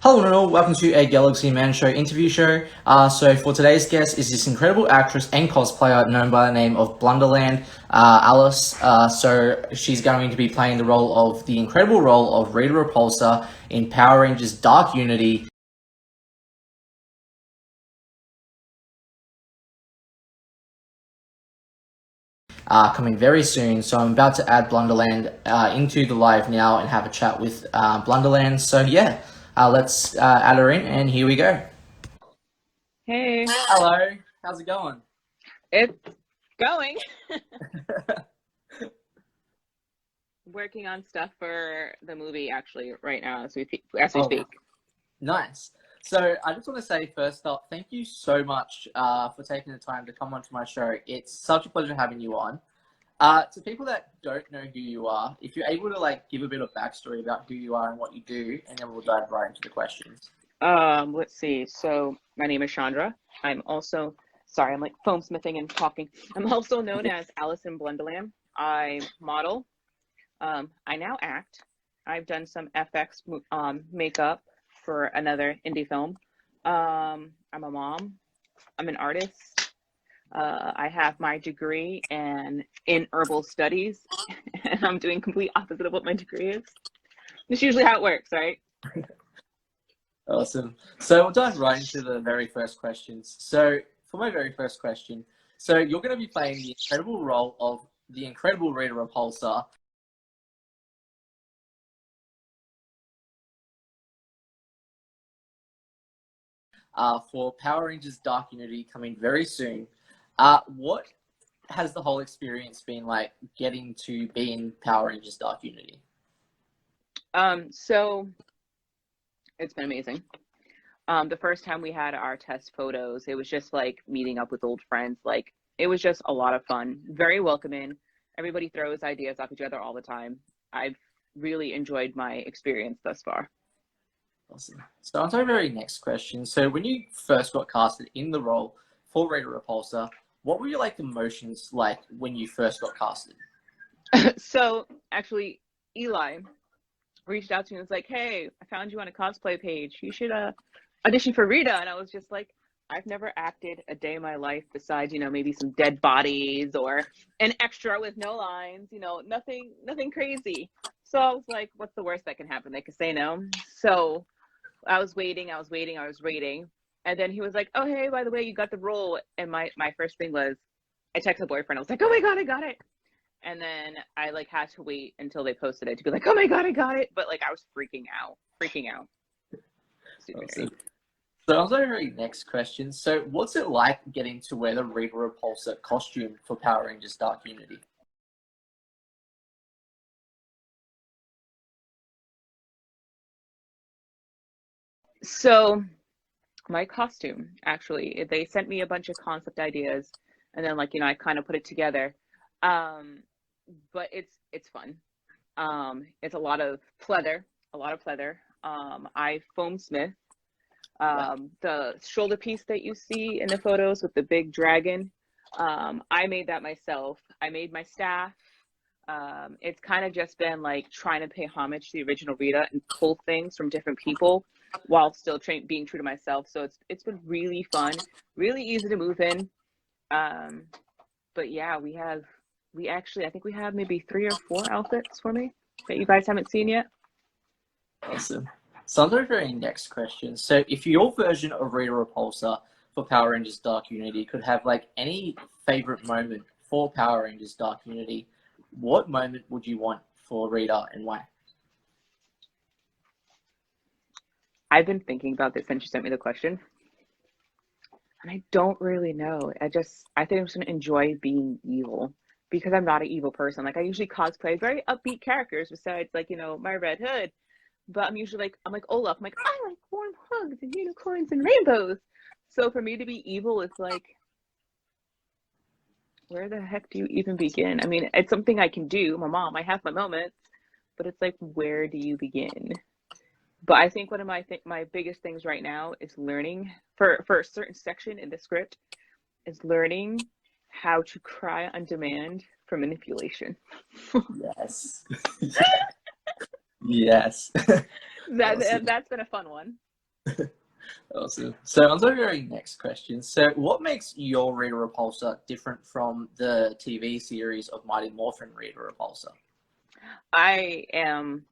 Hello and all, welcome to a Galaxy Man Show interview show. So for today's guest is this incredible actress and cosplayer known by the name of Blunnderland, Alice. So she's going to be playing the role of the incredible role of Rita Repulsa in Power Rangers Dark Unity. Coming very soon. So I'm about to add Blunderland into the live now and have a chat with Blunderland. So yeah, let's add her in and here we go. Hey, Hello, how's it going? it's going. Working on stuff for the movie actually right now as we speak. Nice. So I just want to say first off, thank you so much for taking the time to come onto my show. It's such a pleasure having you on. To people that don't know who you are, if you're able to give a bit of backstory about who you are and what you do, and then we'll dive right into the questions. Let's see. So my name is Chandra. I'm also sorry, I'm like foam smithing and talking. I'm also known as Alice in Blunderland. I model. I now act. I've done some FX makeup for another indie film. I'm a mom. I'm an artist. I have my degree in herbal studies, and I'm doing complete opposite of what my degree is. It's usually how it works, right? Awesome. So we'll dive right into the very first questions. So for my very first question, so you're going to be playing the incredible role of the incredible Rita Repulsa. For Power Rangers Dark Unity coming very soon. What has the whole experience been like getting to be in Power Rangers Dark Unity? So it's been amazing. The first time we had our test photos, it was just like meeting up with old friends. Like it was just a lot of fun, very welcoming. Everybody throws ideas off each other all the time. I've really enjoyed my experience thus far. Awesome. So on to our very next question. So when you first got casted in the role for Rita Repulsa, what were your emotions like when you first got casted? So actually, Eli reached out to me and was like, "Hey, I found you on a cosplay page. You should audition for Rita." And I was just like, I've never acted a day in my life besides, maybe some dead bodies or an extra with no lines, nothing crazy. So I was like, what's the worst that can happen? They could say no. So I was waiting, I was waiting. And then he was like, "Oh, hey, by the way, you got the role." And my first thing was I texted a boyfriend. I was like, "Oh my God, I got it." And then I had to wait until they posted it to be like, "Oh my God, I got it." But I was freaking out. Super nerdy. Awesome. So on to our very next question. So what's it like getting to wear the Rita Repulsa costume for Power Rangers Dark Unity? So my costume, actually, they sent me a bunch of concept ideas, and then I kind of put it together. Um, but it's fun. It's a lot of pleather. I foam smith. Yeah. The shoulder piece that you see in the photos with the big dragon, I made that myself. I made my staff. It's kind of just been trying to pay homage to the original Rita and pull things from different people while still being true to myself. So it's been really fun, really easy to move in. Um, but yeah, I think we have maybe 3 or 4 outfits for me that you guys haven't seen yet. Awesome. So on to our very next question. So if your version of Rita Repulsa for Power Rangers Dark Unity could have any favorite moment for Power Rangers Dark Unity, what moment would you want for Rita and why? I've been thinking about this since you sent me the question, and I don't really know. I think I'm just gonna enjoy being evil because I'm not an evil person. I usually cosplay very upbeat characters besides my Red Hood, but I'm like Olaf. I'm like, I like warm hugs and unicorns and rainbows. So for me to be evil is where the heck do you even begin? I mean, it's something I can do. I'm a mom. I have my moments, but it's where do you begin? But I think one of my biggest things right now is learning for a certain section in the script is learning how to cry on demand for manipulation. Yes. Yes. Awesome. That's been a fun one. Awesome. So on to the very next question. So what makes your Rita Repulsa different from the TV series of Mighty Morphin Rita Repulsa? I am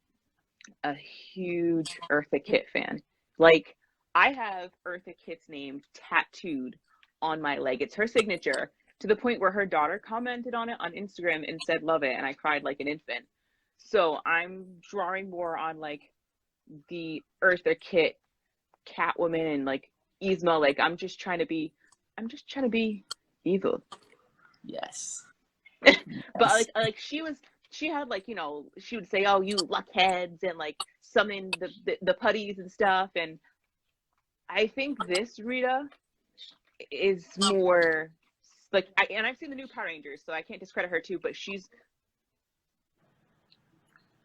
a huge Eartha Kitt fan. Like, I have Eartha Kitt's name tattooed on my leg. It's her signature, to the point where her daughter commented on it on Instagram and said love it, and I cried like an infant. So I'm drawing more on like the Eartha Kitt Catwoman and like Yzma. Like I'm just trying to be evil. Yes. But Yes. like she had like, she would say, oh, you luckheads, and like summon the putties and stuff. And I think this Rita is more like, and I've seen the new Power Rangers, so I can't discredit her too, but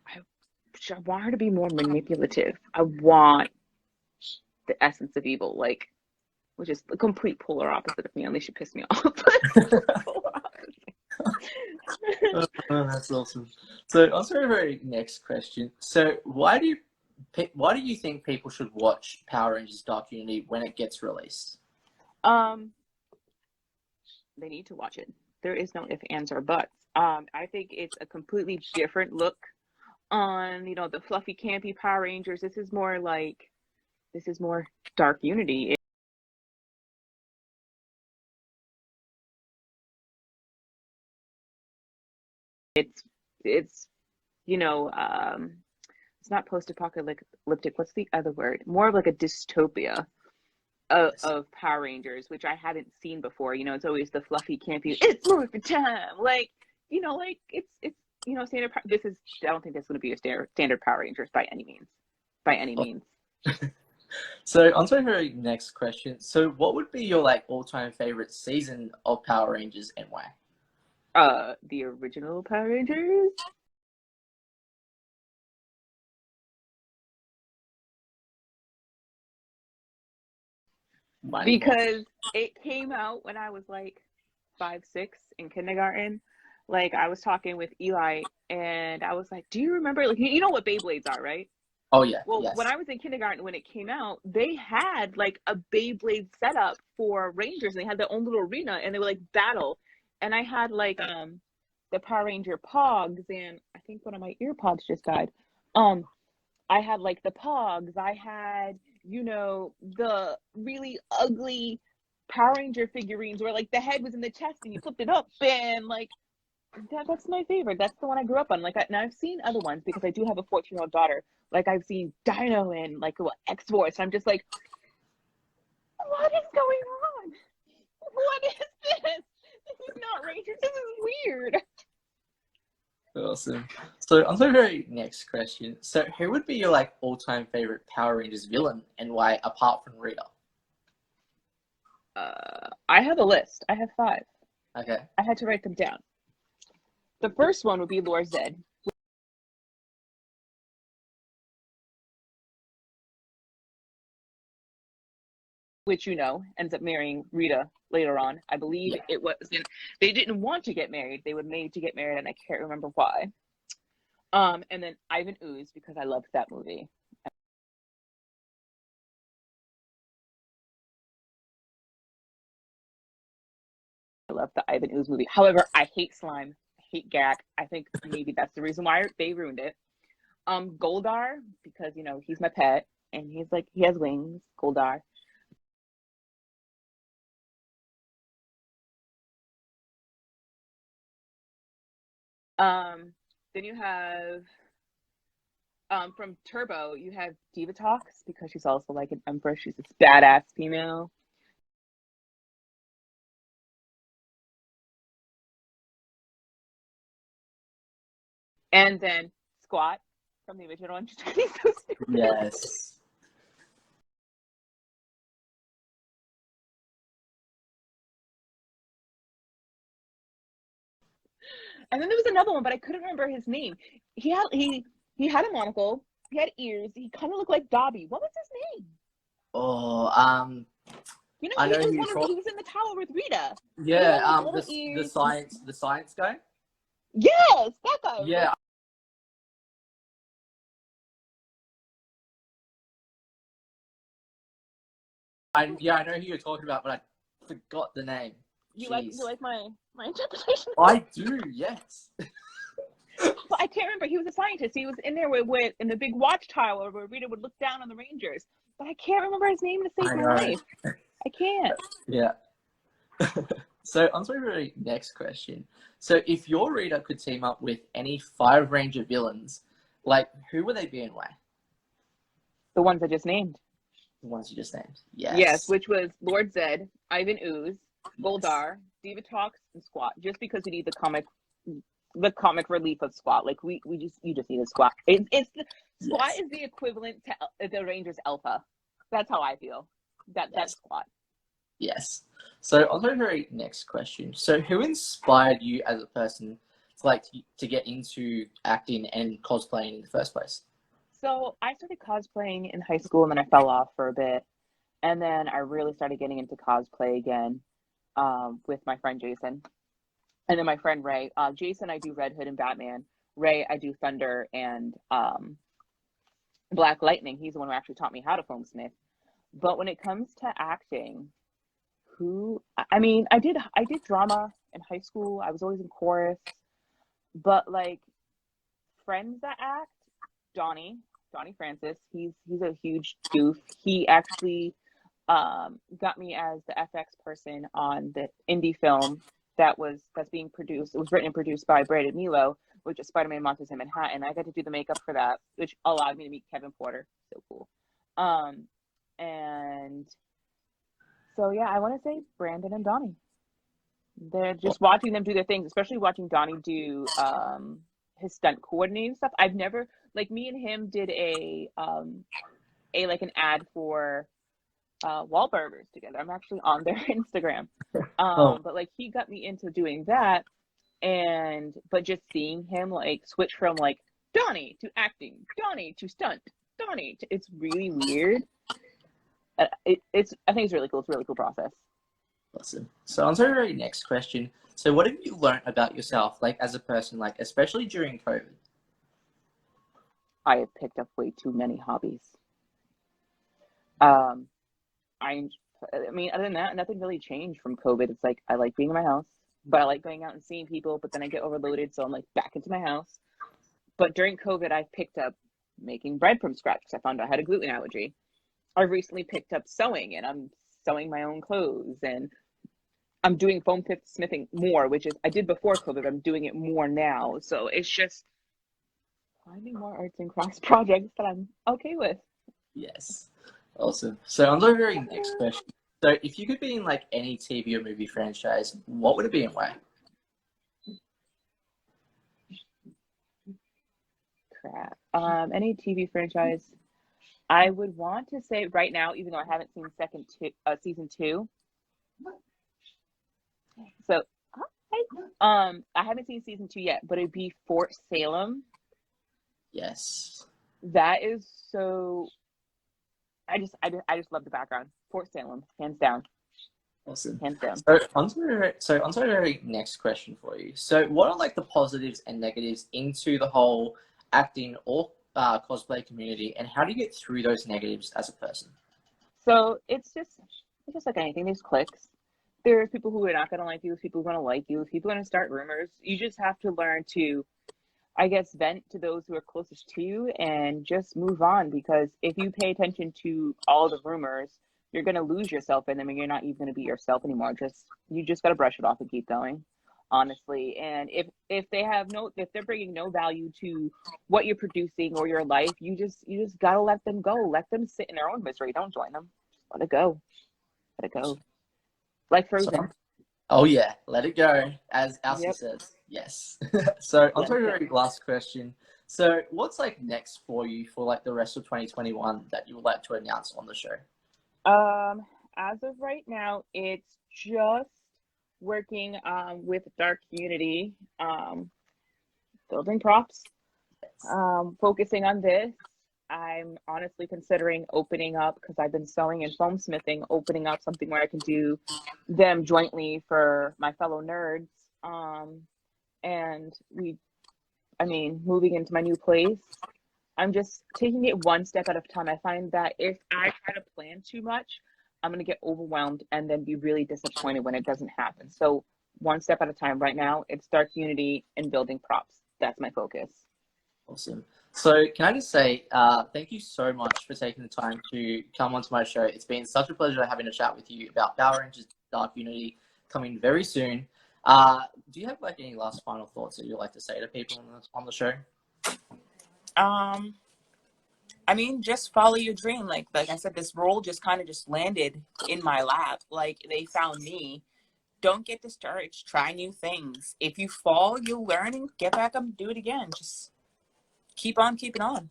I want her to be more manipulative. I want the essence of evil, like, which is the complete polar opposite of me. Unless she pissed me off. Oh, that's awesome. So on to the very next question. So why do you think people should watch Power Rangers Dark Unity when it gets released? They need to watch it. There is no ifs, ands, or buts. I think it's a completely different look on, the fluffy, campy Power Rangers. This is more Dark Unity. It's it's not post-apocalyptic. What's the other word? More of like a dystopia of Power Rangers, which I haven't seen before. It's always the fluffy, campy. It's Morphin time, like like it's standard. I don't think that's going to be a standard Power Rangers by any means. By any means. So on to the very next question. So what would be your like all-time favorite season of Power Rangers and why? The original Power Rangers. Because it came out when I was like 5, 6 in kindergarten. Like I was talking with Eli, and I was like, "Do you remember? Like, you know what Beyblades are, right?" Oh yeah. Well, Yes. when I was in kindergarten when it came out, they had like a Beyblade setup for Rangers, and they had their own little arena, and they would like battle. And I had like the Power Ranger Pogs, and I think one of my ear pods just died. I had like the Pogs. I had, the really ugly Power Ranger figurines where like the head was in the chest and you flipped it up, and like that's my favorite. That's the one I grew up on. Like, now I've seen other ones because I do have a 14-year-old daughter. Like I've seen Dino and like X-Force. I'm just like, what is going on? What is this? This is not Rangers. This is weird. Awesome. So on to the very next question. So who would be your like all-time favorite Power Rangers villain and why, apart from Rita? I have a list. I have 5. Okay. I had to write them down. The first one would be Lord Zed, which ends up marrying Rita later on. I believe it wasn't. They didn't want to get married. They were made to get married, and I can't remember why. And then Ivan Ooze, because I loved that movie. I love the Ivan Ooze movie. However, I hate slime. I hate Gak. I think maybe that's the reason why they ruined it. Goldar, because he's my pet, and he's like, he has wings. Goldar. Then you have from Turbo, you have Divatox, because she's also like an empress. She's this badass female. And then Squat from the original one, just because he's so stupid. Yes. And then there was another one, but I couldn't remember his name. He had a monocle. He had ears. He kind of looked like Dobby. What was his name? Oh, I know he was in the tower with Rita. Yeah, had, like, the science guy. Yes, that guy. Yeah. Yeah, I know who you're talking about, but I forgot the name. You Jeez. like my interpretation? I do, yes. Well, I can't remember. He was a scientist. He was in there with in the big watchtower where Rita would look down on the Rangers. But I can't remember his name to save I my know. life. I can't. Yeah. So on to the very next question. So if your reader could team up with any 5 Ranger villains, like who would they be and why? The ones I just named. The ones you just named. Yes. Yes, which was Lord Zed, Ivan Ooze, Goldar, Divatox, and Squat. Just because we need the comic relief of Squat. Like you just need a Squat. Squat is the equivalent to the Rangers Alpha. That's how I feel. That's Squat. Yes. So on to the very next question. So who inspired you as a person to get into acting and cosplaying in the first place? So I started cosplaying in high school and then I fell off for a bit. And then I really started getting into cosplay again with my friend Jason. And then my friend Ray. Jason, I do Red Hood and Batman. Ray, I do Thunder and Black Lightning. He's the one who actually taught me how to foam smith. But when it comes to acting, I did drama in high school. I was always in chorus. But like friends that act, Donnie Francis, he's a huge goof. He actually got me as the FX person on the indie film that's being produced. It was written and produced by Brandon Milo, which is Spider-Man Monsters in Manhattan. I got to do the makeup for that, which allowed me to meet Kevin Porter. So cool. And so yeah, I want to say Brandon and Donnie. They're just watching them do their things, especially watching Donnie do his stunt coordinating stuff. I've never, like, me and him did an ad for Wahlburgers together. I'm actually on their Instagram. But like he got me into doing that, but just seeing him like switch from like Donnie to acting, Donnie to stunt, Donnie to, it's really weird. I think it's really cool. It's a really cool process. Awesome. So on to the very next question. So what have you learned about yourself, like as a person, like especially during COVID? I have picked up way too many hobbies. Other than that, nothing really changed from COVID. It's like I like being in my house, but I like going out and seeing people, but then I get overloaded, so I'm like back into my house. But during COVID, I picked up making bread from scratch because I found out I had a gluten allergy. I recently picked up sewing, and I'm sewing my own clothes, and I'm doing foam smithing more, which is I did before COVID, but I'm doing it more now. So it's just finding more arts and crafts projects that I'm okay with. Yes. Awesome. So on to the very next question. So if you could be in like any TV or movie franchise, what would it be and why? Crap. Any TV franchise, I would want to say right now, even though I haven't seen season 2. So, I haven't seen season 2 yet, but it'd be Fort Salem. Yes. That is so. I just love the background. Fort Salem, hands down. Awesome. Hands down. So onto the very next question for you. So what are like the positives and negatives into the whole acting or cosplay community, and how do you get through those negatives as a person? So it's just like anything. There's cliques. There's people who are not going to like you. There's people who are going to like you. There's people who are going to start rumors. You just have to learn to, I guess, vent to those who are closest to you and just move on, because if you pay attention to all the rumors, you're going to lose yourself in them and you're not even going to be yourself anymore. You just got to brush it off and keep going, honestly. And if they're bringing no value to what you're producing or your life, you just got to let them go. Let them sit in their own misery. Don't join them. Just let it go. Let it go. Like Frozen. Oh yeah, let it go, as Elsie says. Yes. So on to the very last question. So what's like next for you for like the rest of 2021 that you would like to announce on the show? As of right now, it's just working with Dark Unity, building props, focusing on this. I'm honestly considering opening up, because I've been sewing and foam smithing, opening up something where I can do them jointly for my fellow nerds. And moving into my new place, I'm just taking it one step at a time. I find that if I try to plan too much, I'm going to get overwhelmed and then be really disappointed when it doesn't happen. So one step at a time. Right now, it's Dark Unity and building props. That's my focus. Awesome. So can I just say thank you so much for taking the time to come onto my show. It's been such a pleasure having a chat with you about Power Rangers Dark Unity coming very soon. Do you have like any last final thoughts that you'd like to say to people on the show? I mean, just follow your dream. Like I said, this role just kind of just landed in my lap. Like they found me. Don't get discouraged. Try new things. If you fall, you'll learn and get back up and do it again. Just keep on keeping on.